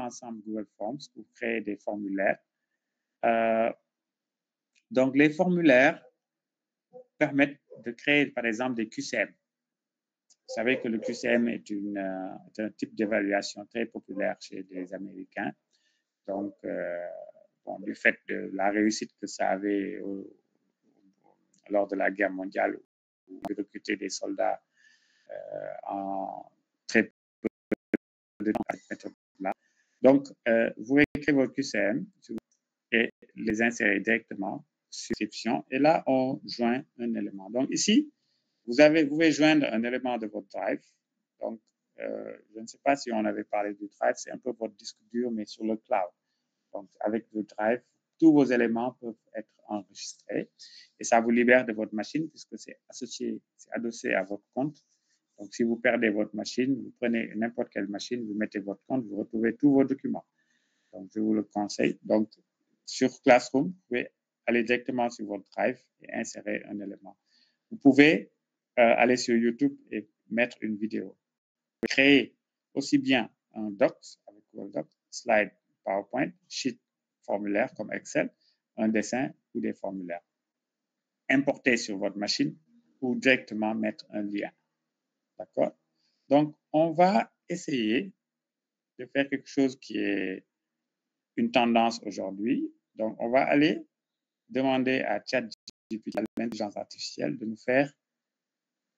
ensemble Google Forms pour créer des formulaires. Donc, les formulaires permettent de créer, par exemple, des QCM. Vous savez que le QCM est un type d'évaluation très populaire chez les Américains. Donc, bon, du fait de la réussite que ça avait lors de la guerre mondiale, où on recrutait des soldats en très peu de temps avec cette méthode-là. Donc, vous créez vos QCM et les insérez directement sur description. Et là, on joint un élément. Donc, ici, vous pouvez joindre un élément de votre drive. Donc, je ne sais pas si on avait parlé du drive, c'est un peu votre disque dur, mais sur le cloud. Donc, avec le drive, tous vos éléments peuvent être enregistrés et ça vous libère de votre machine puisque c'est adossé à votre compte. Donc, si vous perdez votre machine, vous prenez n'importe quelle machine, vous mettez votre compte, vous retrouvez tous vos documents. Donc, je vous le conseille. Donc, sur Classroom, vous pouvez aller directement sur votre drive et insérer un élément. Vous pouvez aller sur YouTube et mettre une vidéo. Vous pouvez créer aussi bien un doc avec Google Docs, slide, PowerPoint, sheet, formulaire comme Excel, un dessin ou des formulaires. Importer sur votre machine ou directement mettre un lien. D'accord? Donc, on va essayer de faire quelque chose qui est une tendance aujourd'hui. Donc, on va aller demander à ChatGPT, à l'intelligence artificielle, de nous faire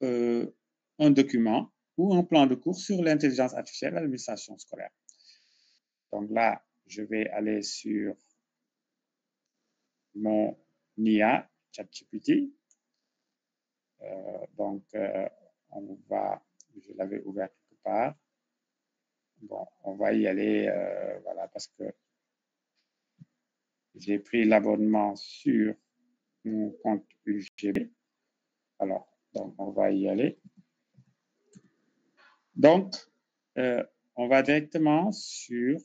un document ou un plan de cours sur l'intelligence artificielle à l'administration scolaire. Donc là, je vais aller sur mon IA, ChatGPT. Je l'avais ouvert quelque part. Bon, on va y aller, voilà, parce que j'ai pris l'abonnement sur mon compte UGB. Alors, donc, on va y aller. Donc, on va directement sur,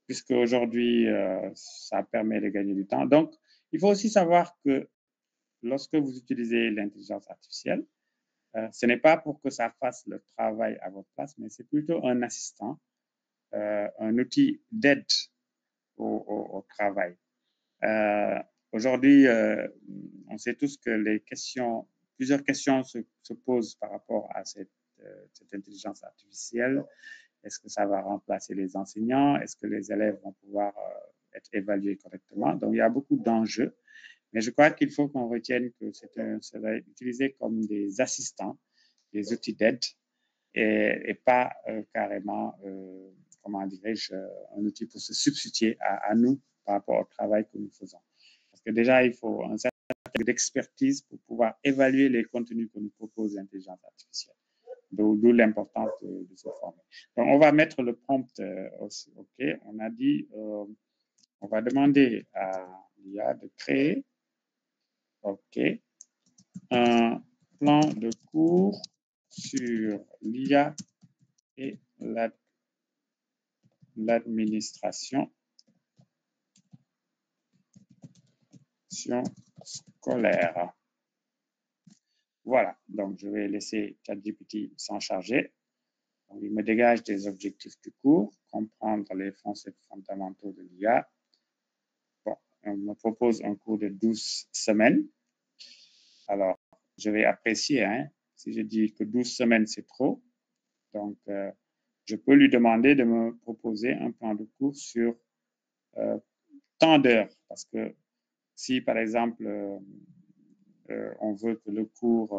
puisque aujourd'hui, ça permet de gagner du temps. Donc, il faut aussi savoir que lorsque vous utilisez l'intelligence artificielle, ce n'est pas pour que ça fasse le travail à votre place, mais c'est plutôt un assistant, un outil d'aide au travail. Aujourd'hui, on sait tous que plusieurs questions se posent par rapport à cette intelligence artificielle. Est-ce que ça va remplacer les enseignants? Est-ce que les élèves vont pouvoir être évalués correctement? Donc, il y a beaucoup d'enjeux. Mais je crois qu'il faut qu'on retienne que ça va être utilisé comme des assistants, des outils d'aide et pas carrément, comment dirais-je, un outil pour se substituer à nous par rapport au travail que nous faisons. Parce que déjà, il faut un certain nombre d'expertise pour pouvoir évaluer les contenus que nous propose l'intelligence artificielle. D'où l'importance de se former. Donc, on va mettre le prompt aussi. OK, on a dit, on va demander à l'IA de créer, OK, un plan de cours sur l'IA et l'administration scolaire. Voilà, donc je vais laisser ChatGPT s'en charger. Donc, il me dégage des objectifs du cours, comprendre les concepts fondamentaux de l'IA. Bon, on me propose un cours de 12 semaines. Alors, je vais apprécier, hein, si je dis que 12 semaines, c'est trop. Donc, je peux lui demander de me proposer un plan de cours sur tant d'heures. Parce que si, par exemple, on veut que le cours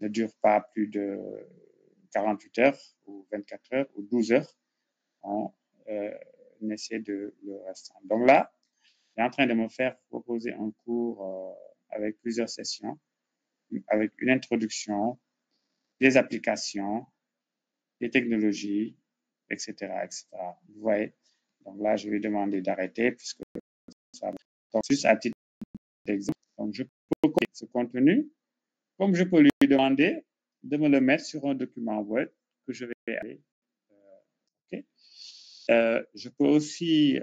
ne dure pas plus de 48 heures ou 24 heures ou 12 heures, on essaie de le restreindre. Donc là, il est en train de me faire proposer un cours avec plusieurs sessions, avec une introduction, des applications, des technologies, etc., etc. Vous voyez? Donc là, je vais demander d'arrêter puisque ça va. Donc, juste à titre d'exemple, donc je peux copier ce contenu, comme je peux lui demander de me le mettre sur un document Word que je vais aller. OK. Je peux aussi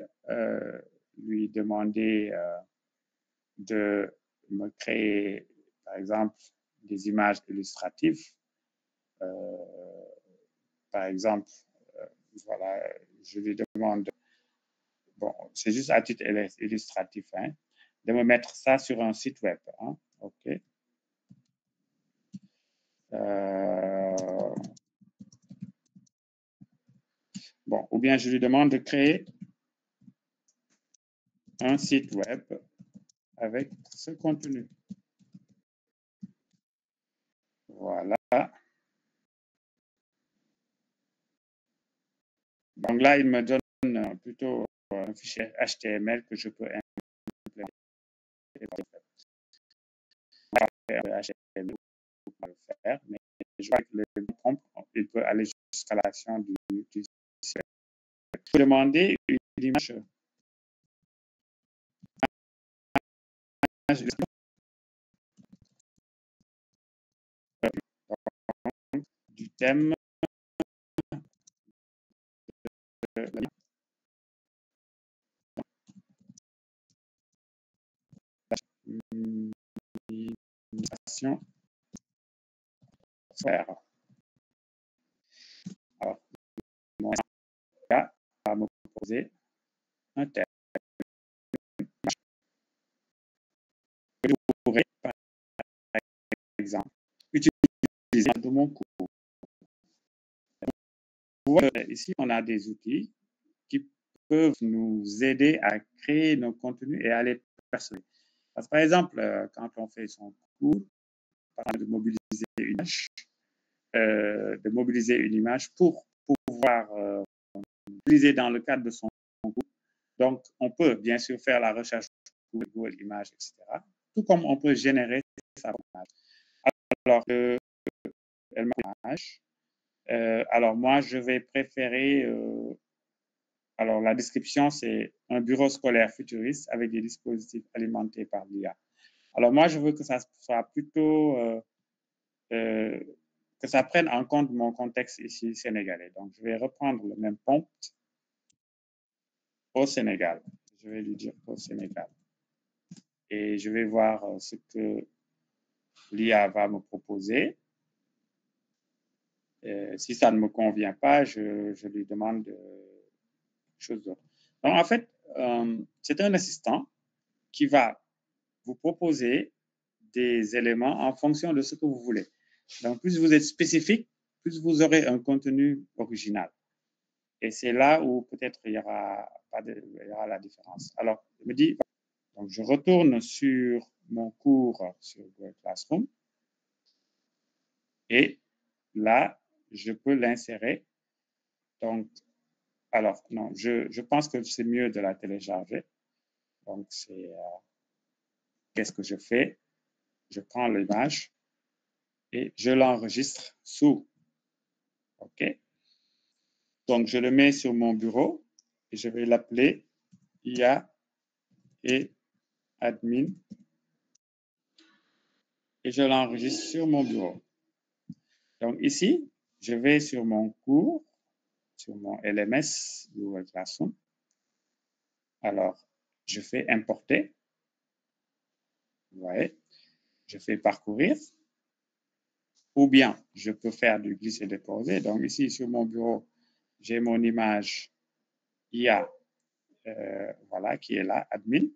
lui demander de me créer, par exemple, des images illustratives par exemple, voilà, je lui demande, bon, c'est juste à titre illustratif, hein, de me mettre ça sur un site web. Hein, OK. Bon, ou bien je lui demande de créer un site web avec ce contenu. Voilà. Donc là, il me donne plutôt un fichier HTML que je peux implémenter. HTML pour le faire, mais je vois que le prompt, il peut aller jusqu'à la création du site. Je peux demander une image du thème de l'administration. Alors, mon cas va me proposer un thème. Je pourrais, par exemple, utiliser de mon cours. Ici, on a des outils qui peuvent nous aider à créer nos contenus et à les personnaliser. Parce que, par exemple, quand on fait son cours, de mobiliser une image pour pouvoir utiliser dans le cadre de son cours. Donc, on peut bien sûr faire la recherche pour Google Images, etc. Tout comme on peut générer sa image. Alors, alors moi, je vais préférer. Alors, la description, c'est un bureau scolaire futuriste avec des dispositifs alimentés par l'IA. Alors, moi, je veux que ça soit plutôt que ça prenne en compte mon contexte ici sénégalais. Donc, je vais reprendre le même prompt au Sénégal. Je vais lui dire au Sénégal. Et je vais voir ce que l'IA va me proposer. Si ça ne me convient pas, je lui demande quelque chose d'autre. Donc, en fait, c'est un assistant qui va vous proposer des éléments en fonction de ce que vous voulez. Donc, plus vous êtes spécifique, plus vous aurez un contenu original. Et c'est là où peut-être il y aura la différence. Alors, je me dis, donc je retourne sur mon cours sur Google Classroom et là, je peux l'insérer. Donc, alors, non, je pense que c'est mieux de la télécharger. Donc, c'est qu'est-ce que je fais? Je prends l'image et je l'enregistre sous. OK? Donc, je le mets sur mon bureau et je vais l'appeler IA et admin et je l'enregistre sur mon bureau. Donc, ici, je vais sur mon cours, sur mon LMS Google Classroom. Alors, je fais importer. Vous voyez, je fais parcourir. Ou bien, je peux faire du glisser-déposer. Donc, ici, sur mon bureau, j'ai mon image IA, voilà, qui est là, admin,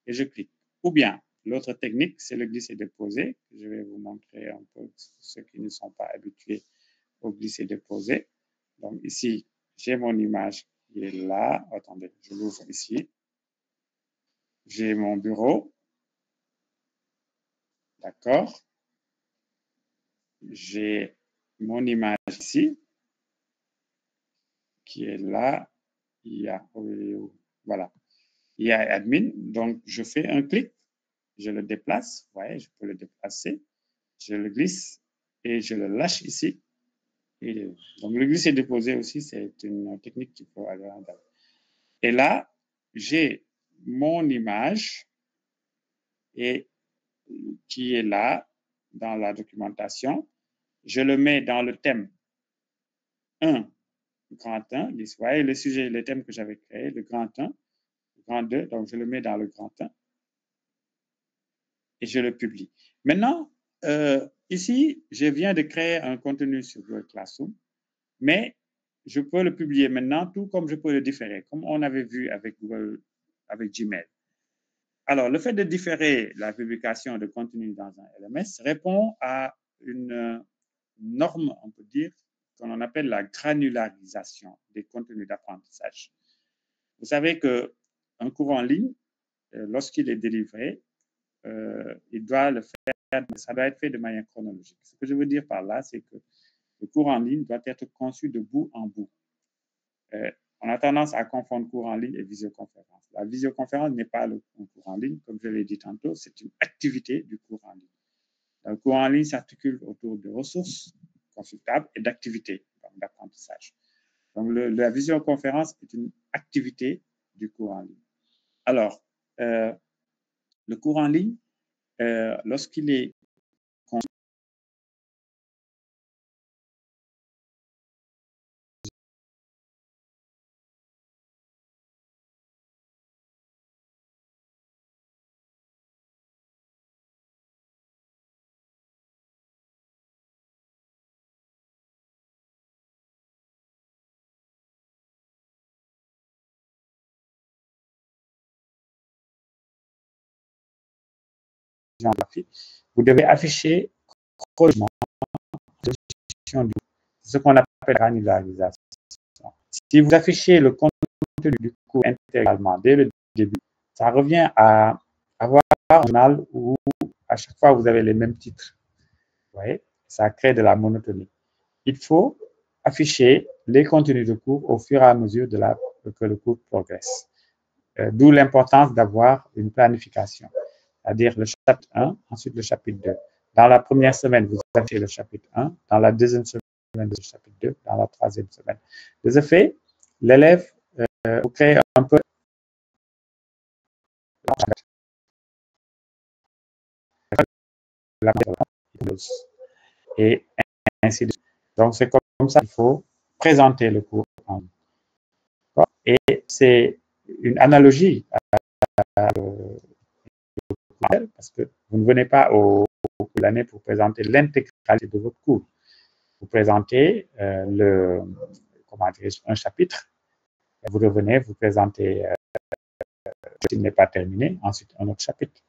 et je clique. Ou bien, l'autre technique, c'est le glisser-déposer. Je vais vous montrer un peu ceux qui ne sont pas habitués au glisser-déposer. Donc, ici, j'ai mon image qui est là. Attendez, je l'ouvre ici. J'ai mon bureau. D'accord. J'ai mon image ici qui est là. Il y a, voilà. Il y a admin. Donc, je fais un clic. Je le déplace. Vous voyez, je peux le déplacer. Je le glisse et je le lâche ici. Et donc, le glisser déposer aussi, c'est une technique qui peut aller en dehors. Et là, j'ai mon image et qui est là dans la documentation. Je le mets dans le thème 1, grand 1. Vous voyez le sujet, le thème que j'avais créé, le grand 1, le grand 2. Donc, je le mets dans le grand 1 et je le publie. Maintenant, ici, je viens de créer un contenu sur Google Classroom, mais je peux le publier maintenant, tout comme je peux le différer, comme on avait vu avec Google, avec Gmail. Alors, le fait de différer la publication de contenu dans un LMS répond à une norme, on peut dire, qu'on appelle la granularisation des contenus d'apprentissage. Vous savez qu'un cours en ligne, lorsqu'il est délivré, il doit le faire, ça doit être fait de manière chronologique. Ce que je veux dire par là, c'est que le cours en ligne doit être conçu de bout en bout. On a tendance à confondre cours en ligne et visioconférence. La visioconférence n'est pas un cours en ligne, comme je l'ai dit tantôt, c'est une activité du cours en ligne. Le cours en ligne s'articule autour de ressources consultables et d'activités d'apprentissage. Donc, la visioconférence est une activité du cours en ligne. Alors, le cours en ligne, lorsqu'il est vous devez afficher chronologiquement ce qu'on appelle granularisation. Si vous affichez le contenu du cours intégralement dès le début, ça revient à avoir un journal où à chaque fois vous avez les mêmes titres. Vous voyez, ça crée de la monotonie. Il faut afficher les contenus de cours au fur et à mesure que le cours progresse. D'où l'importance d'avoir une planification, c'est-à-dire le chapitre 1, ensuite le chapitre 2. Dans la première semaine, vous affichez le chapitre 1, dans la deuxième semaine, le chapitre 2, dans la troisième semaine. De ce fait, l'élève vous crée un peu et ainsi de suite. Donc, c'est comme ça qu'il faut présenter le cours en ligne. Et c'est une analogie parce que vous ne venez pas au cours de l'année pour présenter l'intégralité de votre cours. Vous présentez un chapitre, et vous revenez, vous présentez s'il n'est pas terminé, ensuite un autre chapitre.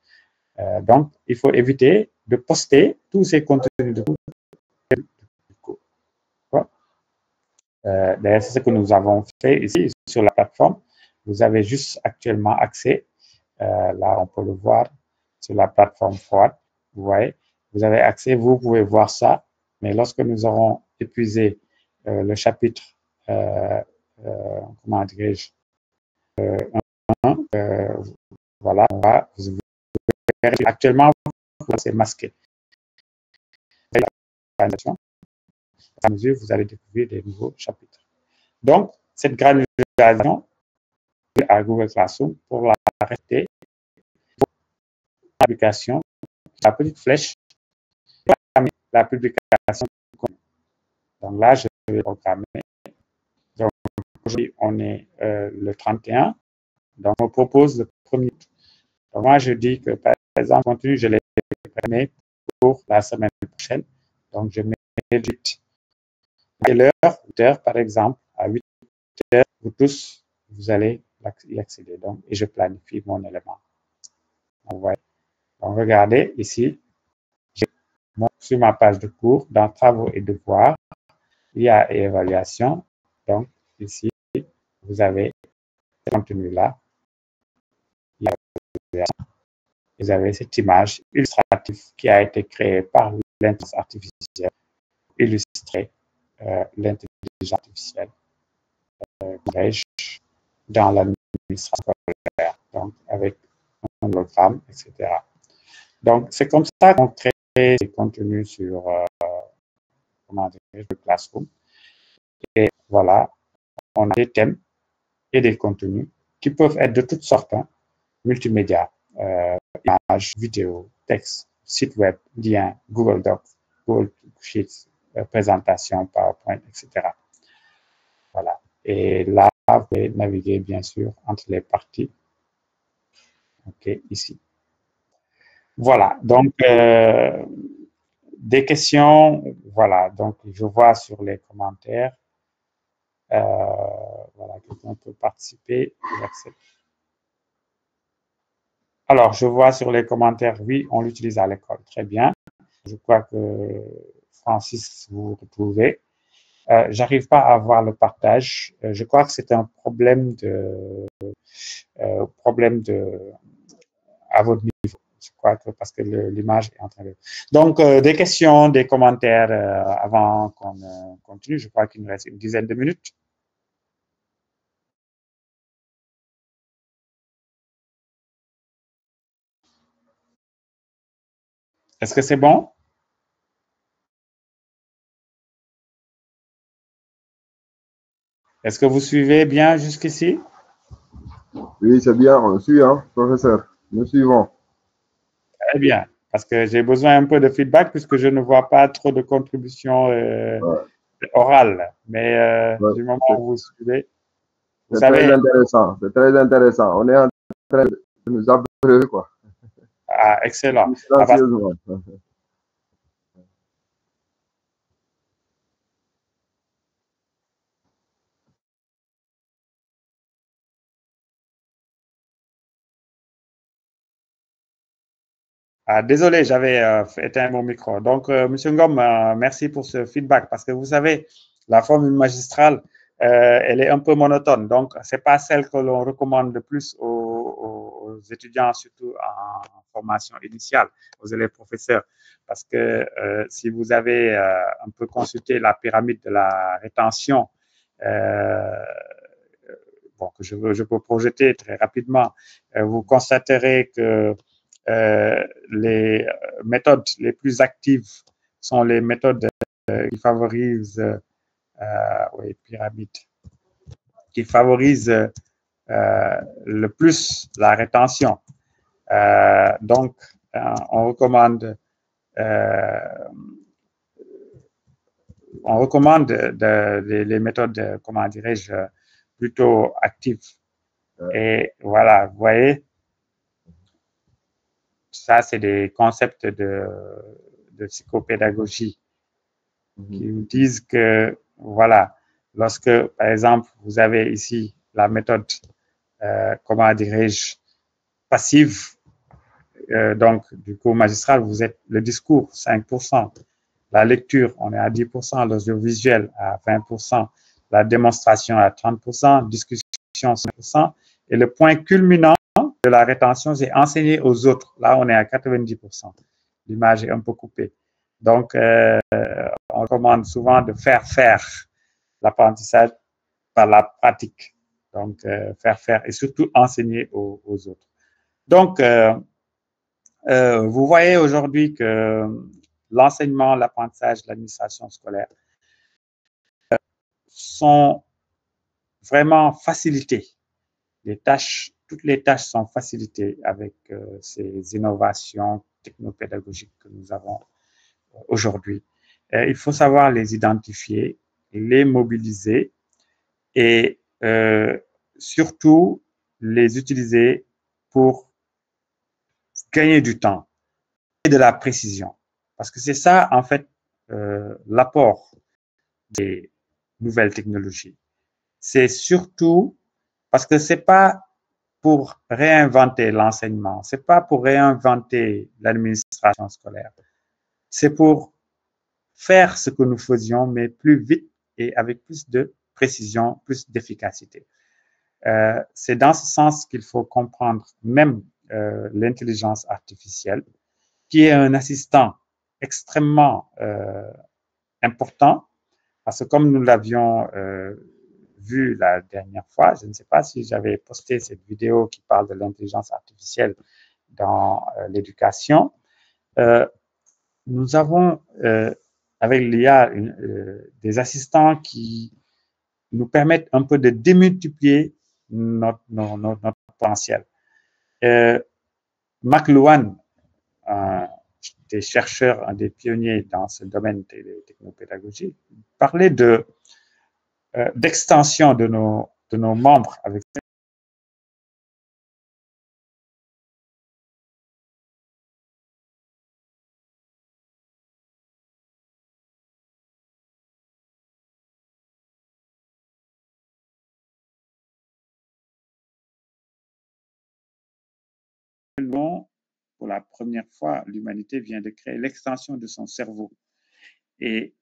Donc, il faut éviter de poster tous ces contenus de cours. D'ailleurs, c'est ce que nous avons fait ici sur la plateforme. Vous avez juste actuellement accès, là on peut le voir sur la plateforme Forward, vous voyez, vous avez accès, vous pouvez voir ça, mais lorsque nous aurons épuisé le chapitre, comment dirais-je, voilà, vous verrez actuellement, c'est masqué. À mesure, vous allez découvrir des nouveaux chapitres. Donc, cette granularisation à Google Classroom pour la arrêter, l'application, la petite flèche, la publication. Donc là, je vais programmer. Donc, aujourd'hui, on est le 31. Donc, on me propose le premier. Donc, moi, je dis que, par exemple, le contenu, je l'ai préparé pour la semaine prochaine. Donc, je mets 8. À l'heure, 8 heures, par exemple, à 8 heures, vous tous, vous allez y accéder. Donc, et je planifie mon élément. Donc, voyez. Donc, regardez ici, sur ma page de cours, dans travaux et devoirs, IA et évaluation. Donc, ici, vous avez ce contenu-là. Vous avez cette image illustrative qui a été créée par l'intelligence artificielle pour illustrer l'intelligence artificielle dans l'administration scolaire, donc avec un hologramme, etc. Donc, c'est comme ça qu'on crée des contenus sur le Classroom. Et voilà, on a des thèmes et des contenus qui peuvent être de toutes sortes, hein, multimédia, images, vidéos, textes, site web, liens, Google Docs, Google Sheets, présentation, PowerPoint, etc. Voilà. Et là, vous pouvez naviguer, bien sûr, entre les parties. OK, ici. Voilà. Donc, des questions. Voilà. Donc, je vois sur les commentaires. Voilà, quelqu'un peut participer. Alors, je vois sur les commentaires, oui, on l'utilise à l'école. Très bien. Je crois que Francis, vous retrouvez. J'arrive pas à voir le partage. Je crois que c'est un problème de à votre niveau. Je crois que parce que l'image est en train de. Donc, des questions, des commentaires avant qu'on continue. Je crois qu'il nous reste une dizaine de minutes. Est-ce que c'est bon? Est-ce que vous suivez bien jusqu'ici? Oui, c'est bien, on suit, hein, professeur. Nous suivons. Très bien, parce que j'ai besoin un peu de feedback puisque je ne vois pas trop de contributions Ouais, orales. Mais ouais. du moment C'est où vous suivez, vous c'est très savez, intéressant. C'est très intéressant. On est en train de nous abreuver, quoi. ah, excellent. Ah, Distancieusement. désolé, j'avais éteint mon micro. Donc, Monsieur Ngom, merci pour ce feedback parce que vous savez, la formule magistrale, elle est un peu monotone. Donc, c'est pas celle que l'on recommande le plus aux étudiants, surtout en formation initiale, aux élèves professeurs. Parce que si vous avez un peu consulté la pyramide de la rétention, euh, bon, que je peux projeter très rapidement, vous constaterez que les méthodes les plus actives sont les méthodes qui favorisent, oui, pyramide, qui favorisent le plus la rétention. Donc, on recommande, euh, les méthodes, comment dirais-je, plutôt actives. Et voilà, vous voyez, ça, c'est des concepts de psychopédagogie qui nous disent que, voilà, lorsque, par exemple, vous avez ici la méthode, comment dirais-je, passive, donc du cours magistral, vous êtes le discours, 5%, la lecture, on est à 10%, l'audiovisuel à 20%, la démonstration à 30%, discussion 5%, et le point culminant de la rétention, c'est enseigner aux autres. Là, on est à 90%. L'image est un peu coupée. Donc, on recommande souvent de faire l'apprentissage par la pratique. Donc, faire et surtout enseigner aux autres. Donc, vous voyez aujourd'hui que l'enseignement, l'apprentissage, l'administration scolaire sont vraiment facilités. Les tâches, toutes les tâches sont facilitées avec ces innovations technopédagogiques que nous avons aujourd'hui. Il faut savoir les identifier, les mobiliser et surtout les utiliser pour gagner du temps et de la précision. Parce que c'est ça, en fait, l'apport des nouvelles technologies. C'est surtout parce que c'est pas pour réinventer l'enseignement, c'est pas pour réinventer l'administration scolaire, c'est pour faire ce que nous faisions, mais plus vite et avec plus de précision, plus d'efficacité. C'est dans ce sens qu'il faut comprendre même l'intelligence artificielle, qui est un assistant extrêmement important, parce que comme nous l'avions vu la dernière fois, je ne sais pas si j'avais posté cette vidéo qui parle de l'intelligence artificielle dans l'éducation. Euh, Nous avons, avec l'IA, des assistants qui nous permettent un peu de démultiplier notre potentiel. McLuhan, un des chercheurs, un des pionniers dans ce domaine de technopédagogie, parlait d'extension de nos membres avec pour la première fois, l'humanité vient de créer l'extension de son cerveau. Et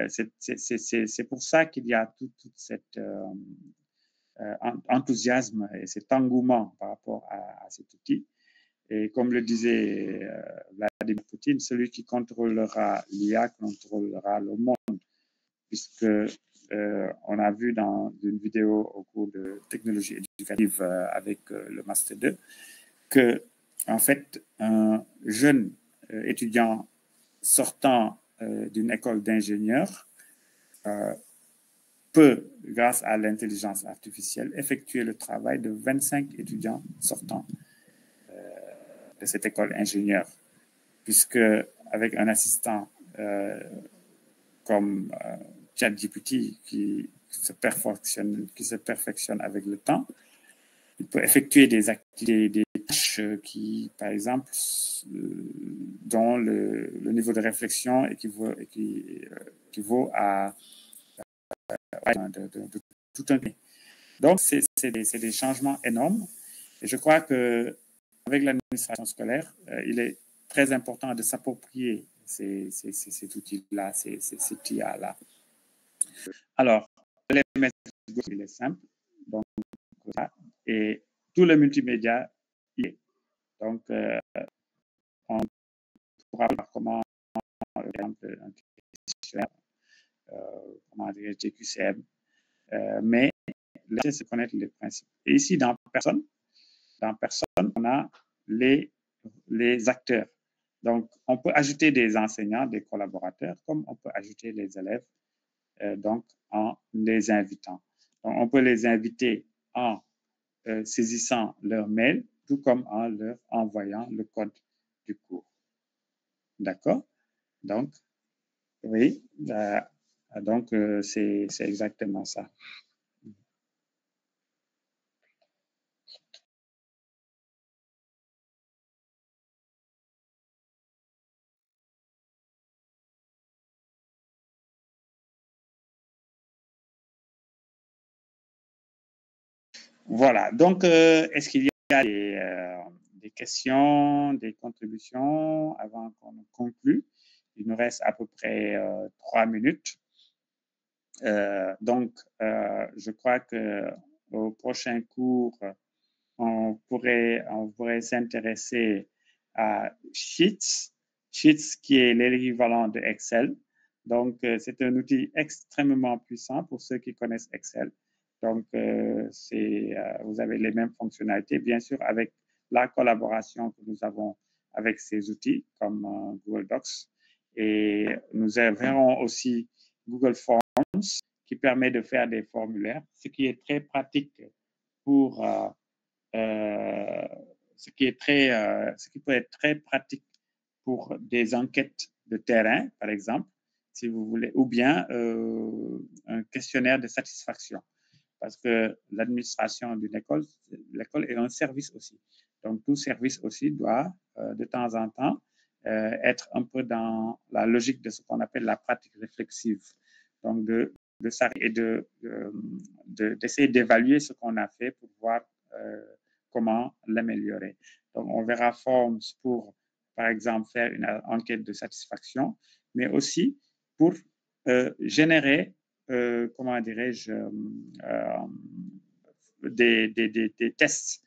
c'est pour ça qu'il y a tout cet enthousiasme et cet engouement par rapport à cet outil. Et comme le disait Vladimir Poutine, celui qui contrôlera l'IA contrôlera le monde, puisque on a vu dans une vidéo au cours de technologie éducative avec le Master 2 que, en fait, un jeune étudiant sortant d'une école d'ingénieur peut, grâce à l'intelligence artificielle, effectuer le travail de 25 étudiants sortant de cette école ingénieur, puisque avec un assistant comme ChatGPT qui se perfectionne avec le temps, il peut effectuer des activités, des tâches qui, par exemple, dont le niveau de réflexion équivaut à de tout un pays. Donc, c'est des changements énormes. Et je crois qu'avec l'administration scolaire, il est très important de s'approprier cet outil-là, cet IA-là. Alors, l'LMS, il est simple. Donc, et tout le multimédia, il est. Donc, on pourra voir comment, par exemple, un questionnaire, comment dire, TQCM, mais laissez se connaître les principes. Et ici, dans personne, on a les acteurs. Donc, on peut ajouter des enseignants, des collaborateurs, comme on peut ajouter les élèves, donc en les invitant. Donc, on peut les inviter en saisissant leur mail, tout comme en leur envoyant le code du cours. D'accord? Donc, oui, donc c'est exactement ça. Voilà, donc est-ce qu'il y a des questions, des contributions avant qu'on conclue? Il nous reste à peu près 3 minutes. Donc, je crois qu'au prochain cours, on pourrait s'intéresser à Sheets. Sheets qui est l'équivalent de Excel. Donc, c'est un outil extrêmement puissant pour ceux qui connaissent Excel. Donc, vous avez les mêmes fonctionnalités, bien sûr, avec la collaboration que nous avons avec ces outils comme Google Docs. Et nous verrons aussi Google Forms qui permet de faire des formulaires, ce qui est très pratique pour ce qui peut être très pratique pour des enquêtes de terrain, par exemple, si vous voulez, ou bien un questionnaire de satisfaction. Parce que l'administration d'une école, l'école est un service aussi. Donc, tout service aussi doit, de temps en temps, être un peu dans la logique de ce qu'on appelle la pratique réflexive. Donc, d'essayer d'évaluer ce qu'on a fait pour voir comment l'améliorer. Donc, on verra Forms pour, par exemple, faire une enquête de satisfaction, mais aussi pour générer, comment dirais-je, des tests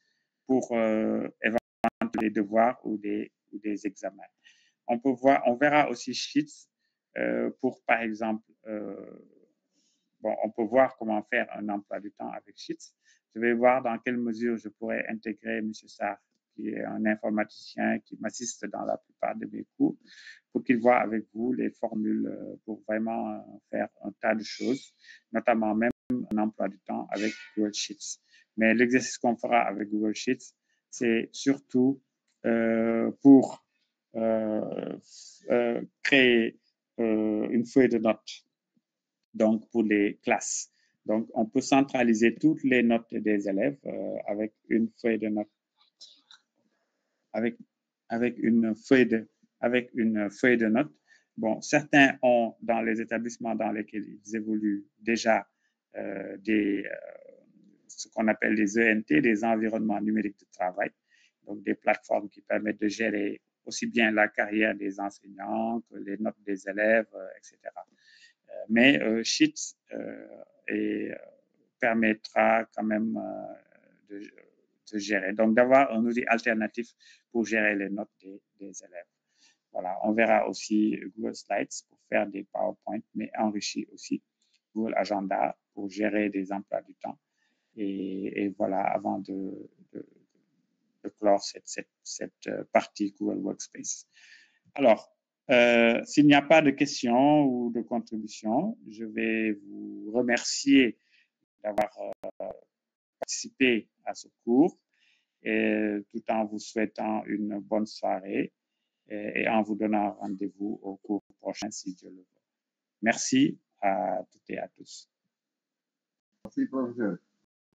pour éventuellement des devoirs ou des examens. On verra aussi Sheets pour, par exemple, on peut voir comment faire un emploi du temps avec Sheets. Je vais voir dans quelle mesure je pourrais intégrer M. Sarr, qui est un informaticien qui m'assiste dans la plupart de mes cours, pour qu'il voit avec vous les formules pour vraiment faire un tas de choses, notamment même un emploi du temps avec Google Sheets. Mais l'exercice qu'on fera avec Google Sheets, c'est surtout pour créer une feuille de notes, donc pour les classes. Donc, on peut centraliser toutes les notes des élèves avec une feuille de notes, avec une feuille de notes. Bon, certains ont, dans les établissements dans lesquels ils évoluent, déjà ce qu'on appelle les ENT, des environnements numériques de travail. donc des plateformes qui permettent de gérer aussi bien la carrière des enseignants que les notes des élèves, etc. Mais Sheets permettra quand même de gérer, donc d'avoir un outil alternatif pour gérer les notes des élèves. Voilà, on verra aussi Google Slides pour faire des PowerPoint, mais enrichi aussi. Google Agenda pour gérer des emplois du temps. Et voilà, avant de clore cette partie Google Workspace. Alors, s'il n'y a pas de questions ou de contributions, je vais vous remercier d'avoir participé à ce cours, et tout en vous souhaitant une bonne soirée et en vous donnant rendez-vous au cours prochain si Dieu le veut. Merci à toutes et à tous. Merci, professeur.